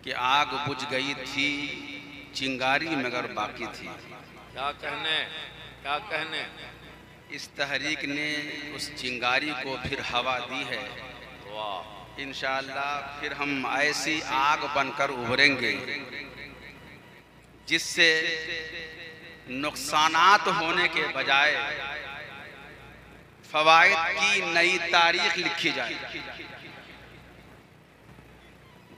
कि आग बुझ गई थी चिंगारी मगर बाकी थी। क्या कहने, क्या कहने। इस तहरीक ने उस चिंगारी को फिर हवा दी है। वाह। इंशाअल्लाह फिर हम ऐसी आग बनकर उभरेंगे जिससे नुकसानात होने के बजाय फवाइद की नई तारीख लिखी जाए।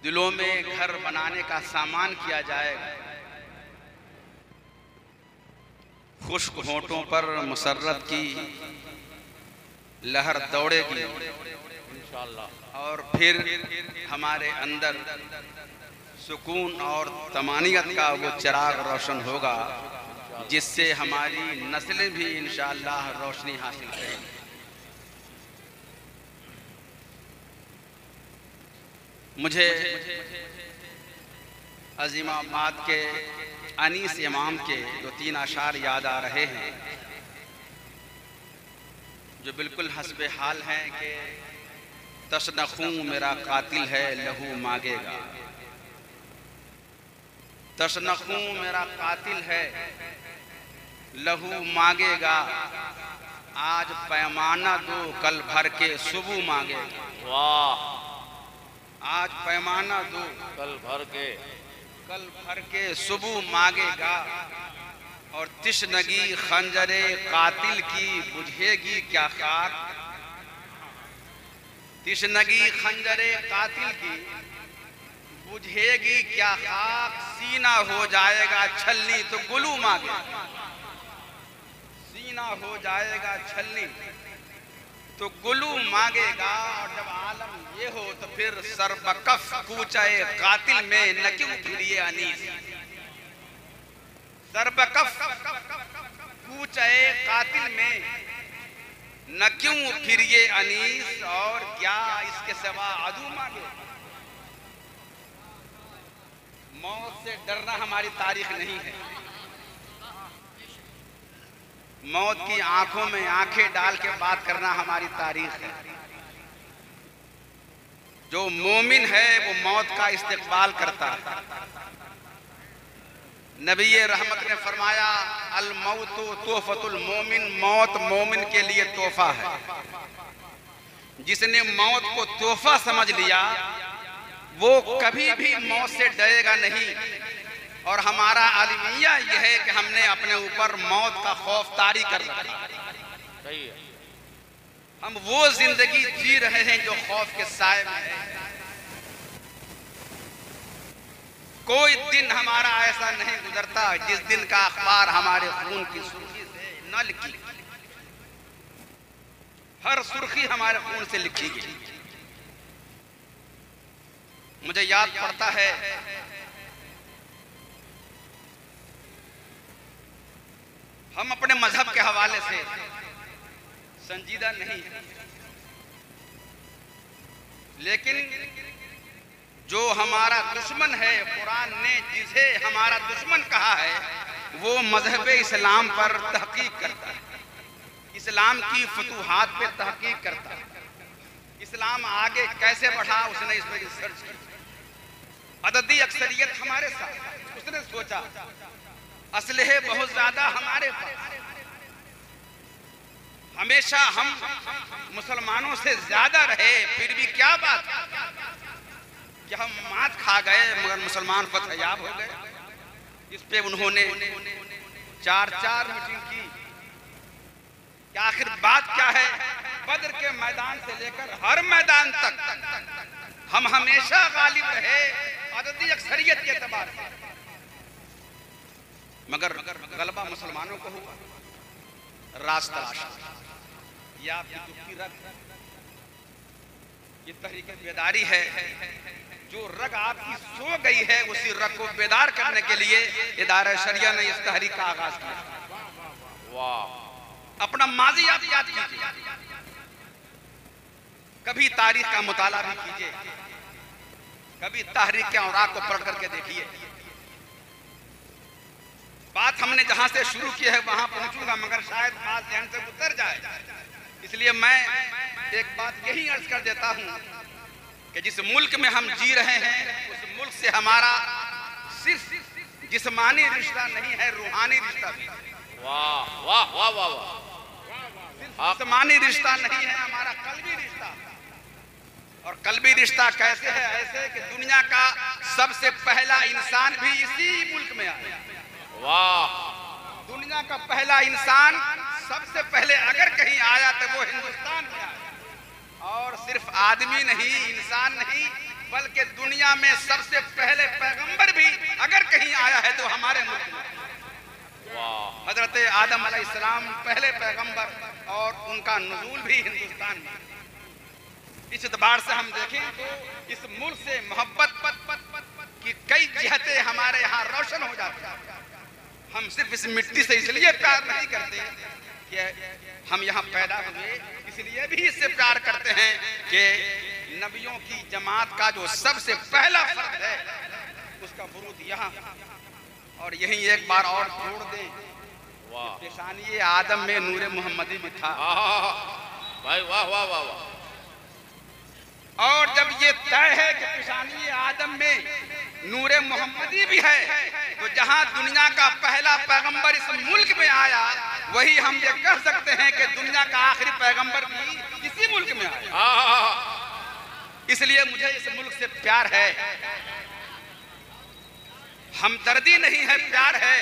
दिलों में घर बनाने का सामान किया जाएगा। खुश्क होंठों पर मुसर्रत की लहर दौड़ेगी इंशाअल्लाह, और फिर हमारे अंदर सुकून और तमानियत का वो चिराग रोशन होगा जिससे हमारी नस्लें भी इंशाअल्लाह रोशनी हासिल करेंगी। मुझे अजीमाबाद के अनीस इमाम के जो 3 अशार याद आ रहे हैं जो बिल्कुल हस्बे हाल हैं कि तशनखूं मेरा कातिल है लहू मांगेगा। तशनखूं मेरा कातिल है लहू मांगेगा, आज पैमाना दो कल भर के सुबह मांगेगा। वाह। आज पैमाना दो कल भर के सुबह मांगेगा, और तिश्नगी खंजरे कातिल की बुझेगी क्या खाक। तिश्नगी खंजरे कातिल की बुझेगी क्या खाक, सीना हो जाएगा छलनी तो गुलू मांगे। सीना हो जाएगा छलनी तो गुलू मांगेगा, और जब आलम ये हो तो फिर सरबकफ कूचाए कातिल में न क्यों फिरिए अनीस। सरबकफ कूचाए कातिल में न क्यों फिरिए अनीस, और क्या इसके सिवा अदू मांगे। मौत से डरना हमारी तारीख नहीं है। मौत की आंखों में आंखें डाल के बात करना हमारी तारीख है। जो मोमिन है वो मौत का इस्तेक़बाल करता है। नबी रहमत ने फरमाया अल मौतु तोहफतुल मोमिन, मौत मोमिन के लिए तोहफा है। जिसने मौत को तोहफा समझ लिया वो कभी भी मौत से डरेगा नहीं। और हमारा आलिमिया यह है कि हमने अपने ऊपर मौत का खौफ तारी कर रखा है। हम वो जिंदगी जी रहे हैं जो खौफ के साए में है। कोई दिन हमारा ऐसा नहीं गुजरता जिस दिन का अखबार हमारे खून की सुर्खी से न लिखी। हर सुर्खी हमारे खून से लिखी गई। मुझे याद पड़ता है हम अपने मजहब के हवाले से संजीदा नहीं, लेकिन जो हमारा दुश्मन है, कुरान ने जिसे हमारा दुश्मन कहा है, वो मजहब इस्लाम पर तहकीक करता है, इस्लाम की फतूहात पे तहकीक करता है। इस्लाम आगे कैसे बढ़ा उसने इस पर रिसर्च की। अददी अक्सरियत हमारे साथ, उसने सोचा असलहे बहुत ज्यादा हमारे पास, हमेशा हम मुसलमानों से ज्यादा रहे, फिर भी क्या बात कि हम मात खा गए मगर मुसलमान फतहयाब हो गए। इस पे उन्होंने 4 मीटिंग की कि आखिर बात क्या है। बद्र के मैदान से लेकर हर मैदान तक हम हमेशा गालिब रहे अददी अक्सरियत के एतबार से, मगर गलबा मुसलमानों को हुआ। रास्ता ये आपकी दुखी रग, ये तहरीक बेदारी है। जो रग आपकी सो गई है उसी रग को बेदार करने के लिए इदारा शरिया ने इस तहरीक का आगाज किया। वाह। अपना माजी आप याद कीजिए, कभी तारीख का मुताला भी कीजिए, कभी तहरीक के औराक को पढ़ करके देखिए। बात हमने जहां से शुरू की है वहां पहुंचूंगा, मगर शायद बात ध्यान से उतर जाए, इसलिए मैं एक बात यही अर्ज कर देता हूं कि जिस मुल्क में हम जी रहे हैं उस मुल्क से हमारा सिर्फ जिस्मानी रिश्ता नहीं है, रूहानी रिश्ता भी। वाह वाह वाह वाह वाह। जिस्मानी रिश्ता नहीं है, हमारा कल्बी रिश्ता। और कल्बी रिश्ता कैसे है? ऐसे कि दुनिया का सबसे पहला इंसान भी इसी मुल्क में आया। वाह। दुनिया का पहला इंसान सबसे पहले अगर कहीं आया तो वो हिंदुस्तान में आया। और सिर्फ आदमी नहीं, इंसान नहीं, बल्कि दुनिया में सबसे पहले पैगंबर भी अगर कहीं आया है तो हमारे मुल्क में। वाह। हजरत आदम अलैहिस्सलाम पहले पैगंबर और उनका नुज़ूल भी हिंदुस्तान में। इस एतबार से हम देखें तो इस मुल्क से मोहब्बत की कई जिहतें हमारे यहाँ रोशन हो जाती हैं। हम सिर्फ इस मिट्टी से इसलिए प्यार नहीं करते कि हम यहाँ पैदा हुए, इसलिए भी इससे प्यार करते हैं कि नबियों की जमात का जो सबसे पहला फर्द है उसका बुरूद यहाँ। और यहीं एक बार और जोड़ दें, पेशानी आदम में नूरे मोहम्मदी भी था। भाई वाह वाह वाह वाह। और जब ये तय है कि पेशानी आदम में नूरे मोहम्मदी भी है, तो जहां दुनिया का पहला पैगंबर इस मुल्क में आया, वही हम ये कह सकते हैं कि दुनिया का आखिरी पैगंबर भी इसी मुल्क में आया। इसलिए मुझे इस मुल्क से प्यार है, हमदर्दी नहीं है, प्यार है।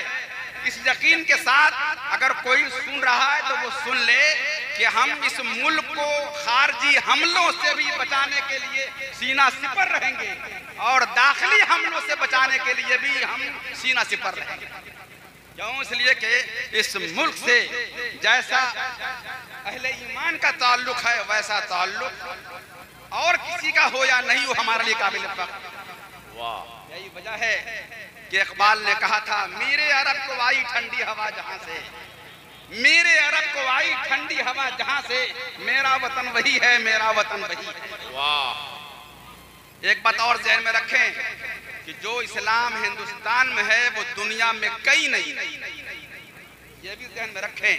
इस यकीन के साथ अगर कोई सुन रहा है तो वो सुन ले कि हम इस मुल्क को खारजी हमलों से भी बचाने के लिए सीना सिपर रहेंगे और दाखिली हमलों से बचाने के लिए भी हम सीना सिपर रहेंगे। क्यों? इसलिए कि इस मुल्क से जैसा अहले ईमान का ताल्लुक है वैसा ताल्लुक और किसी का हो या नहीं हो हमारे लिए काबिल फख्र। वाह। यही वजह है कि इकबाल ने कहा था, मेरे अरब को आई ठंडी हवा जहां से, मेरे अरब को आई ठंडी हवा जहां से, मेरा वतन वही है, मेरा वतन वही है। वाह। एक बात और ध्यान में रखें कि जो इस्लाम हिंदुस्तान में है वो दुनिया में कहीं नहीं। ये भी ध्यान में रखें,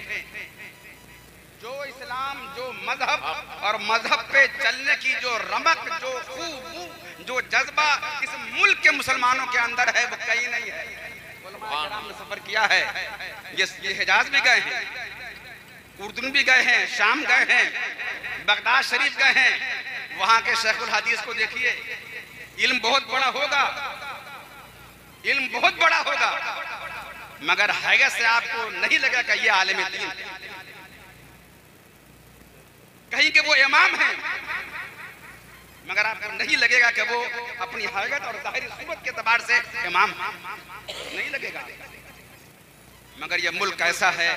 जो इस्लाम, जो मजहब और मजहब पे चलने की जो रमक, जो खूब, जो जज्बा इस मुल्क के मुसलमानों के अंदर है वो कहीं नहीं है। उलमा-ए-किराम ने सफर किया है, ये हिजाज भी गए हैं, उर्दू भी गए हैं, शाम गए हैं, बगदाद शरीफ गए हैं। वहां के शेखुल हदीस को देखिए, इल्म बहुत बड़ा होगा, इल्म बहुत बड़ा होगा, मगर हैगत से आपको नहीं लगा कि ये आलिम दीन, कहीं के वो इमाम हैं, मगर आपको नहीं लगेगा कि वो अपनी हैगत और ज़ाहिरी सूरत के एतबार से इमाम नहीं लगेगा। मगर ये मुल्क ऐसा है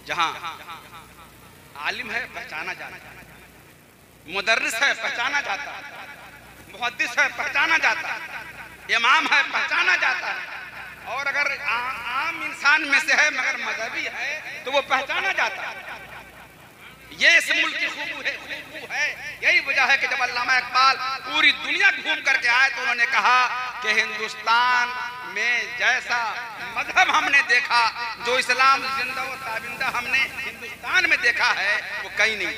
जहां आलिम है पहचाना जाता, मुदर्रिस है पहचाना जाता, मुहद्दिस है पहचाना जाता, इमाम है पहचाना जाता, और अगर आम इंसान में से है मगर मजहबी है तो वो पहचाना जाता। ये इस मुल्क की खूबू है। यही वजह है कि जब अल्लामा इकबाल पूरी दुनिया घूम करके आए तो उन्होंने कहा कि हिंदुस्तान में जैसा मजहब हमने देखा, जो इस्लाम जिंदा व ताबिंदा हमने हिंदुस्तान में देखा है, वो कहीं नहीं।